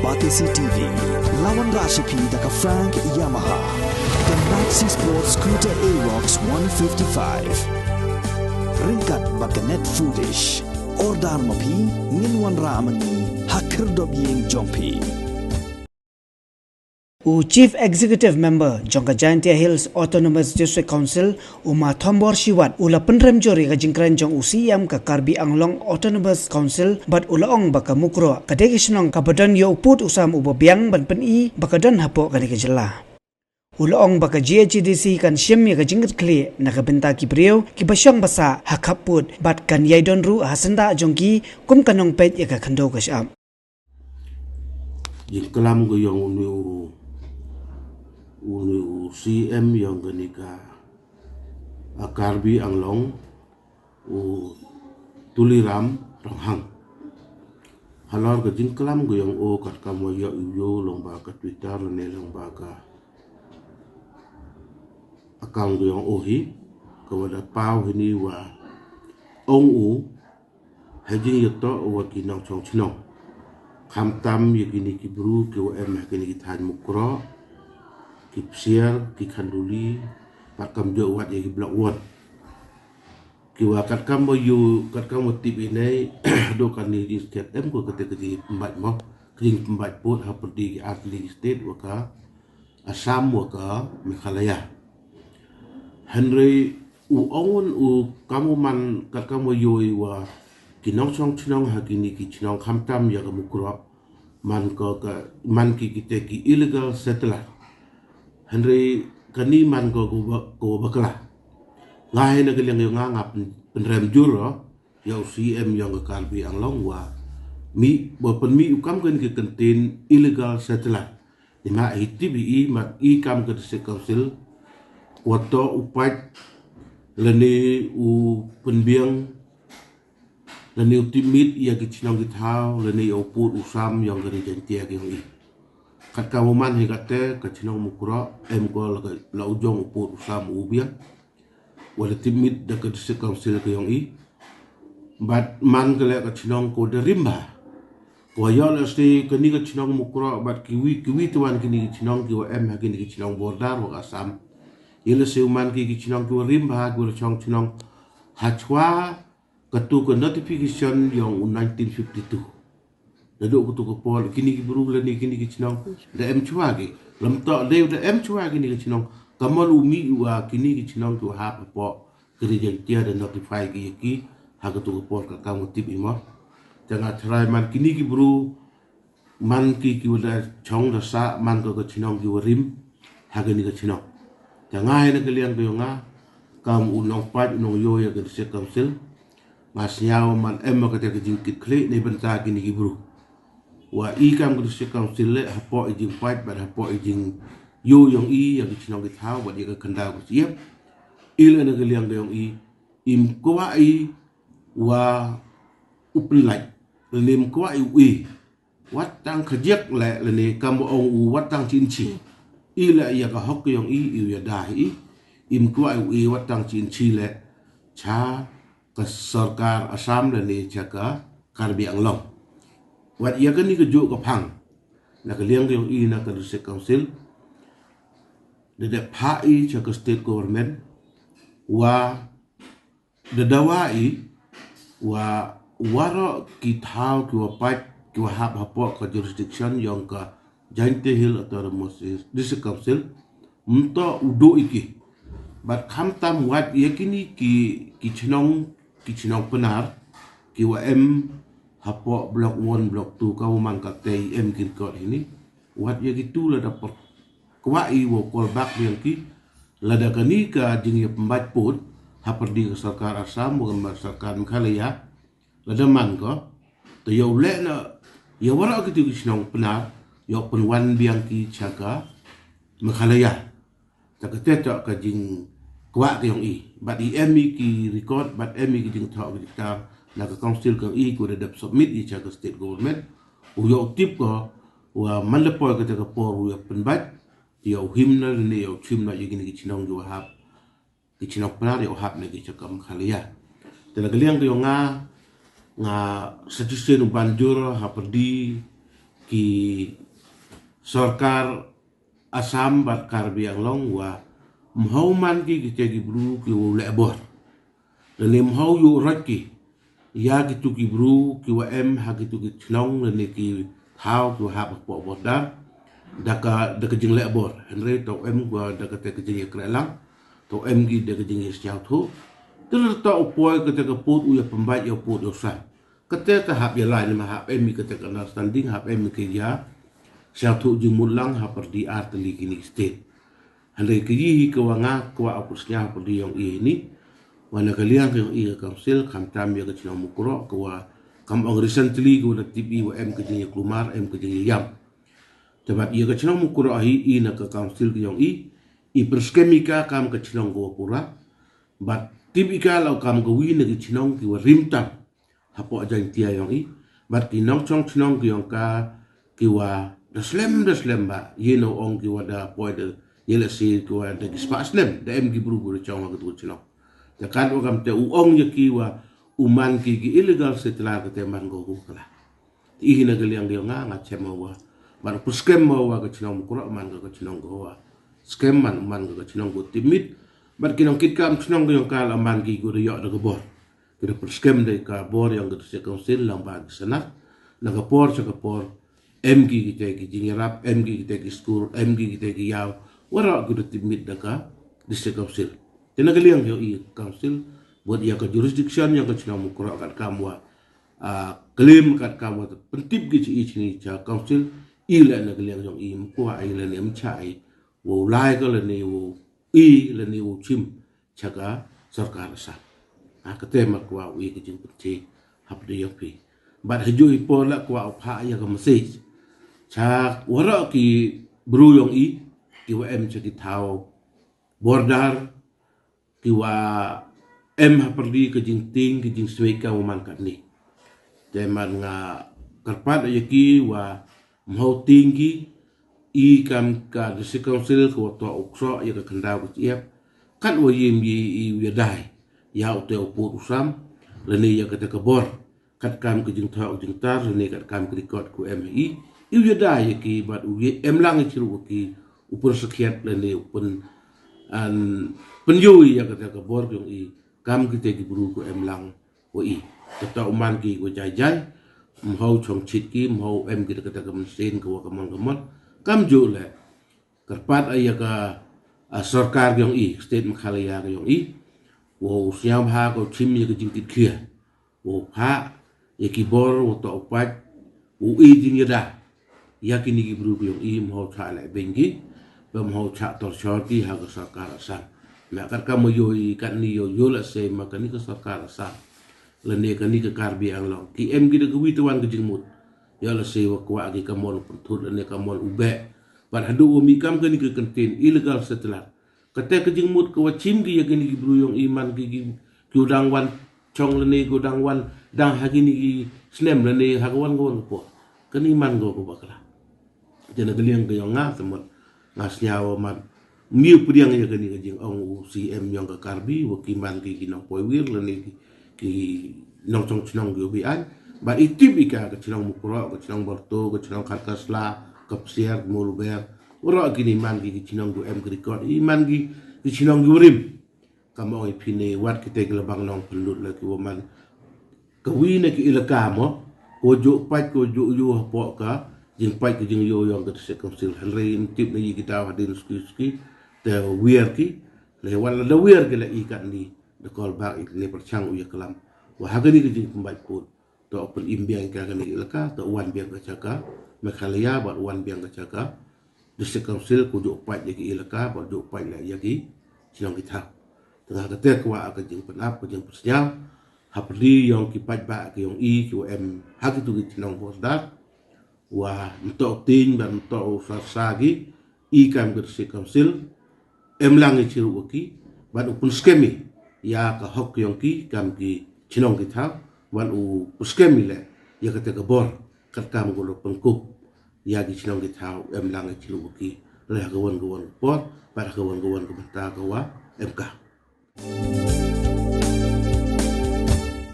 Batisi TV, lawan Rashipi daka Frank Yamaha, the Maxi Sports Scooter Aerox 155. Ringkat baka net foodish, ordar mapi, nginwan ramani, hakir dobiyeng jompi. Chief Executive Member Jongka Jayantia Hills Autonomous District Council Uma Thombor Shiwat ula penrem jori ka jingkran jong UCM ka Karbi Anglong Autonomous Council bat ulaong baka mukro kadegi senong ka badan yo uput usam ubabiang ban peni baka don hapo ka jela. Ulaong baka GHDC kan syem ya ka jingkat kli na ka benta ki brio ki basyong basa hakaput bat kan yaidon ru hasenda jongki kum kanong pet ya ka kando ka syam. Jingkelam go yang unu CM yang kenika Karbi Anglong tuliram ranghang halor ke jingkelam go yang kat kamu ya iyo lomba ke Twitter ne lomba ka akang go yang ohi kepada pau ini wa ong haji yato wa kinang chong chinong kham tam yakini ki bru ke wa em yakini ki than mukro ki psiar ki khanduli pakam jo wat ki blok wat ki wa kat kam yu kat kam tip ini do kan ni di state em ko kete kete pembat mo kring pembat put ha perdi ki atli state wa ka Assam wa ka Meghalaya Henry ongun kamu man kat kamu yu wa kinong chong chinong ha kini ki chinong kham tam ya ka mukro man ko ka man ki kita ki illegal settler Henry kani man ko bakla ngai na kaliang yung ngap penrem juro ya UCM yang ke Karbi Anglong wa mi bo pen mi ukam kan ke kentin illegal settler ima ITBI mat I kam ke se council wato upat leni u penbiang leni utimit ya ke chinong githau leni uput usam yang ke Jayantia ke i kat kamuman hingate ke chinong mukro em ko la ujong uput usam ubia wala timit da ke se council ke i bat man ke le ke chinong ko de rimba ko yo la sti ke ni ke chinong mukro bat kiwi tuan ke ni chinong ki wa em ha ke ni chinong bordar wa asam ile se man ki chinong ko rimba ko chong chinong hachwa ketu ke notification yang 1952 Daduk kutu ke pol kini ki berulang ni kini ki chinong da em chua ki lam to de da em chua kini ki chinong kamal umi wa kini ki chinong tu ha po kerja dia da notify ki ha kutu ke pol ka kamu tip imo jangan try man kini ki beru man ki wada chong da sa man ko ke chinong ki rim ha kini ki chinong jangan ina kalian ko nga kam unong pat unong yo ya ke se council mas nyaw man em ka te ke jingkit kle ni benta kini ki beru wa I kam ke se council le hapo ijing fight ba hapo ijing yo yang I yang chinong ki thau wa dia ke kanda ko siap ile na ke liang yang I im ko wa I wa uplai lim ko I wi wat tang khajek le ne kam ong u wat tang chin chi ile ya ka hok yang I ya dai im ko I wi wat tang chin chi le cha ke sarkar Assam le ne cha ka Karbi Anglong wat ia kan ni ke juk ke phang na ke liang yang I na ke district council de pai cha ke state government wa de dawai wa waro ki thau ki wa pat ki wa hap hapo ke jurisdiction yang ke Jayantia Hill Autonomous District Council untuk udo iki bat kham tam wat ia kini ki chinong penar ki wa em hapo block 1 block 2 kau man ka TM kin ko ini wat ya gitu la dapat kwai wo call back yang ki lada kani ka jing ya pembat put haperdi ke sarkar Assam wo sarkar Meghalaya lada man ko to yo le na ya wara ki tu sinong penar yo penwan biang ki chaka Meghalaya ta ka te ka jing kwa ke yang I bat IM ki record bat MI ki jing thau ki ta na ka council ka I ko de submit I cha ka state government u yo tip ko wa manlepo ka ta ka por u penbat yo himna ne yo chimna yigini ki chinong jo hap ki chinong pnar yo hap ne ki cha kam khalia te la galiang yo nga suggestion banjur ha perdi ki sarkar Assam bat Karbi Anglong wa mhau man ki tegi bru ki wo lebor le mhau yu raki ya ki tu ki bru ki wa ha ki tu ki chlong le ki thau ki ha po bodar daka jing lebor henry to wa daka te jing krelang to gi daka jing siau thu tu to poi ke te put u ya pembat ya put yo sa kete ta hab ya lain ma hab mi ke te kana standing hab mi ke ya siatu jumulang haperdi arteli kini state. Handai keji ke wanga kwa apusnya haperdi yang ini. Wana kalian ke yang council kamtam ya ke cina mukro kwa kam ong recently kwa TV wa ke jenis kelumar ke jenis yam. Sebab ia ke cina mukro ahi na ke council ke yang i perskemika kam ke cina kwa pura. But tipika lau kam ke wi na ke cina kwa rimtam hapo aja intia yang But ki nong chong cina ke yang ka kiwa Daslem ba yeno ong ki wada poide yele si ki wada ki spaslem da em ki buru chong ha tu chino ya kan o kam te u ong ye ki wa uman ki illegal settler ke te man go kala i hina ke liang dia nga chemo wa bar puskem mo wa ke chino ko man go chino go wa skem man go chino go timit bar kinong kit kam chino go yang kala man ki go yo da go bor ki puskem de ka bor yang go se council lang ba senat na ka por cha ka por MG kita ki jingerap, MG kita ki school, MG kita ki yaw, wara aku timit daka district council. Tena kaliang yo i council buat ia ke jurisdiction yang ke cina mukro kat kamu klaim kat kamu pentip ki ci cha council ila na kaliang yo i mukwa ila ni mchai wo lai ko le ni wo i le ni wo chim chaka sarkar sa. Ketema kwa wi ki jing penti hap de yo pi. Bat hajui pola kwa upha ya ke message. Cha wara ki bru yong ki wa cha ki thao bordar ki wa ha perdi ke jing ting ke jing sweka man kat ni teman nga karpat ya ki wa mau tinggi kam ka de council ko to okso ya ka kandau ki ep kat wa yim yi wi dai ya te pu usam le ni ya ka te ka bor kat kam ke jing thao jing tar le ni kat kam record ku Iu dah ya ki bat uye lang ciru ki upur sekiat lene upun an penjui ya kata ke bor yang kam kita ki buru ku lang wo kata uman ki ko jai mau chong chit ki mau kita kata ke mesin ke kamon kam jo le kerpat aya ka sarkar yang state Meghalaya yang wo siam ha ko chim ya ke jingkit kia wo ha ya ki bor wo to opat wo jing ya yakini ki bru yang mau cha la bengi mau cha tor shorti ha ka sarkar sa na kar ka mo yo kan ni yo la se ma kan ni ka sarkar sa le ne kan ni ka Karbi Anglong ki em gi de wi tuan ke jingmut ya la se wa kwa ki ka mol puntur ne ka mol ube par hadu mi kam kan ni ka contain illegal settler ka te ke jingmut ko chim gi yakini ki bru yang iman ki udang wan chong le ne udang wan dang ha gi ni snem le ne ha wan po kan iman go ko bakla jana kaliang ke yang ngah semut ngasnya man miu pudiang ya kani kajing ong CM yang ke Karbi wakiman ki kinong poiwir lani ki nong chong chinong gi an ba itip ika ke chinong mukro ke chinong borto ke chinong karkasla ke psiar muluber ora gini man ki chinong go record iman ki chinong gi urim kamo ipine wat kita gelabang nong pelut lagi woman kawina ki ilaka mo ojo pat ko jo yo po ka jing pai ke jing yo yang ke council henry tip ni kita hadin ski te wear ki le wala da wear ke la ikan ni de call back ni perchang uya kelam wa hagani ke jing pembai pun to open imbiang ka ni ilaka to wan biang ka caka Meghalaya bat wan biang ka caka de council ko jo pai ke ilaka ba jo pai la yagi sinong kita tengah kete kwa ke jing penap ke jing persnya hapli yang kipat ba ke yang ki hagi tu ki sinong bosdat wah untuk ting dan untuk sagi ikan bersih council lang ciru waki ban upun skemi ya ka hok yang ki kam ki chinong kita ban u skemi le ya kata ke bor kat kam golo pengkup ya ki chinong kita lang ciru waki le kawan por para kawan ke benta ke wa MK